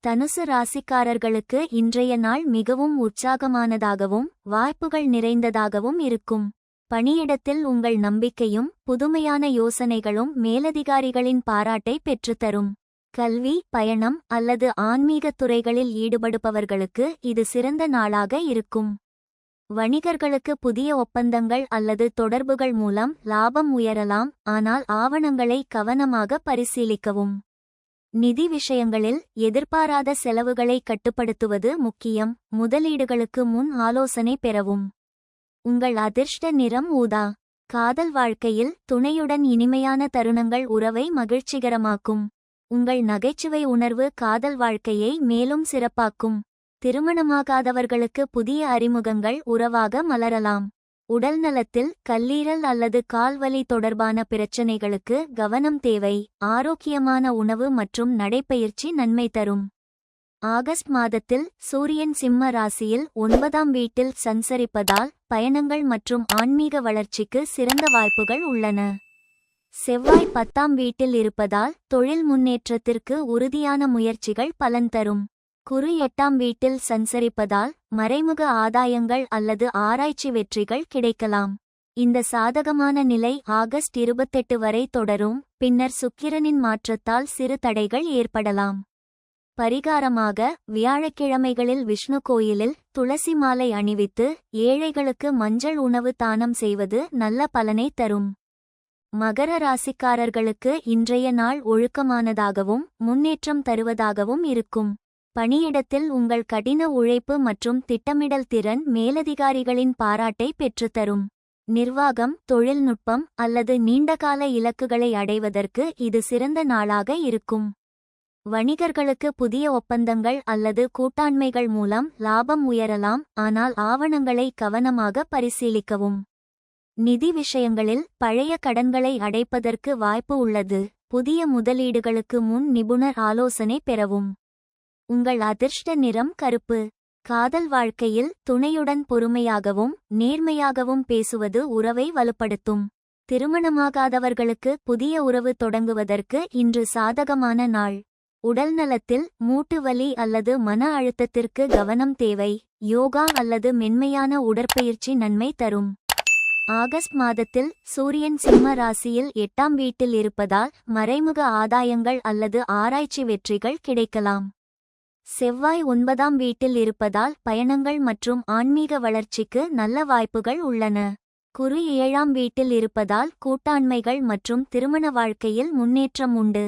தனுசு ராசிக்காரர்களுக்கு இன்றைய நாள் மிகவும் உற்சாகமானதாகவும் வாய்ப்புகள் நிறைந்ததாகவும் இருக்கும். பணியிடத்தில் உங்கள் நம்பிக்கையும் புதுமையான யோசனைகளும் மேலதிகாரிகளின் பாராட்டை பெற்றுத்தரும். கல்வி, பயணம் அல்லது ஆன்மீகத் துறைகளில் ஈடுபடுபவர்களுக்கு இது சிறந்த நாளாக இருக்கும். வணிகர்களுக்கு புதிய ஒப்பந்தங்கள் அல்லது தொடர்புகள் மூலம் லாபம் உயரலாம், ஆனால் ஆவணங்களை கவனமாக பரிசீலிக்கவும். நிதி விஷயங்களில் எதிர்பாராத செலவுகளை கட்டுப்படுத்துவது முக்கியம். முதலீடுகளுக்கு முன் ஆலோசனை பெறவும். உங்கள் அதிர்ஷ்ட நிறம் ஊதா. காதல் வாழ்க்கையில் துணையுடன் இனிமையான தருணங்கள் உறவை மகிழ்ச்சிகரமாக்கும். உங்கள் நகைச்சுவை உணர்வு காதல் வாழ்க்கையை மேலும் சிறப்பாக்கும். திருமணமாகாதவர்களுக்கு புதிய அறிமுகங்கள் உறவாக மலரலாம். உடல்நலத்தில் கல்லீரல் அல்லது கால்வலி தொடர்பான பிரச்சினைகளுக்கு கவனம் தேவை. ஆரோக்கியமான உணவு மற்றும் நடைப்பயிற்சி நன்மை தரும். ஆகஸ்ட் மாதத்தில் சூரியன் சிம்ம ராசியில் 9ஆம் வீட்டில் சஞ்சரிப்பதால் பயணங்கள் மற்றும் ஆன்மீக வளர்ச்சிக்கு சிறந்த வாய்ப்புகள் உள்ளன. செவ்வாய் 10ஆம் வீட்டில் இருப்பதால் தொழில் முன்னேற்றத்திற்கு உறுதியான முயற்சிகள் பலன் தரும். குரு 8ஆம் வீட்டில் சஞ்சரிப்பதால் மறைமுக ஆதாயங்கள் அல்லது ஆராய்ச்சி வெற்றிகள் கிடைக்கலாம். இந்த சாதகமான நிலை ஆகஸ்ட் 28 வரை தொடரும், பின்னர் சுக்கிரனின் மாற்றத்தால் சிறு தடைகள் ஏற்படலாம். பரிகாரமாக வியாழக்கிழமைகளில் விஷ்ணு கோயிலில் துளசி மாலை அணிவித்து ஏழைகளுக்கு மஞ்சள் உணவு தானம் செய்வது நல்ல பலனை தரும். மகர ராசிக்காரர்களுக்கு இன்றைய நாள் ஒழுக்கமானதாகவும் முன்னேற்றம் தருவதாகவும் இருக்கும். பணியிடத்தில் உங்கள் கடின உழைப்பு மற்றும் திட்டமிடல் திறன் மேலதிகாரிகளின் பாராட்டை பெற்றுத்தரும். நிர்வாகம், தொழில்நுட்பம் அல்லது நீண்டகால இலக்குகளை அடைவதற்கு இது சிறந்த நாளாக இருக்கும். வணிகர்களுக்கு புதிய ஒப்பந்தங்கள் அல்லது கூட்டாண்மைகள் மூலம் லாபம் உயரலாம், ஆனால் ஆவணங்களை கவனமாக பரிசீலிக்கவும். நிதி விஷயங்களில் பழைய கடன்களை அடைப்பதற்கு வாய்ப்பு உள்ளது. புதிய முதலீடுகளுக்கு முன் நிபுணர் ஆலோசனை பெறவும். உங்கள் அதிர்ஷ்ட நிறம் கருப்பு. காதல் வாழ்க்கையில் துணையுடன் பொறுமையாகவும் நேர்மையாகவும் பேசுவது உறவை வலுப்படுத்தும். திருமணமாகாதவர்களுக்கு புதிய உறவு தொடங்குவதற்கு இன்று சாதகமான நாள். உடல்நலத்தில் மூட்டு வலி அல்லது மன அழுத்தத்திற்கு கவனம் தேவை. யோகா அல்லது மென்மையான உடற்பயிற்சி நன்மை தரும். ஆகஸ்ட் மாதத்தில் சூரியன் சிம்ம ராசியில் 8ஆம் வீட்டில் இருப்பதால் மறைமுக ஆதாயங்கள் அல்லது ஆராய்ச்சி வெற்றிகள் கிடைக்கலாம். செவ்வாய் 9ஆம் வீட்டில் இருப்பதால் பயணங்கள் மற்றும் ஆன்மீக வளர்ச்சிக்கு நல்ல வாய்ப்புகள் உள்ளன. குரு 7ஆம் வீட்டில் இருப்பதால் கூட்டாண்மைகள் மற்றும் திருமண வாழ்க்கையில் முன்னேற்றம் உண்டு.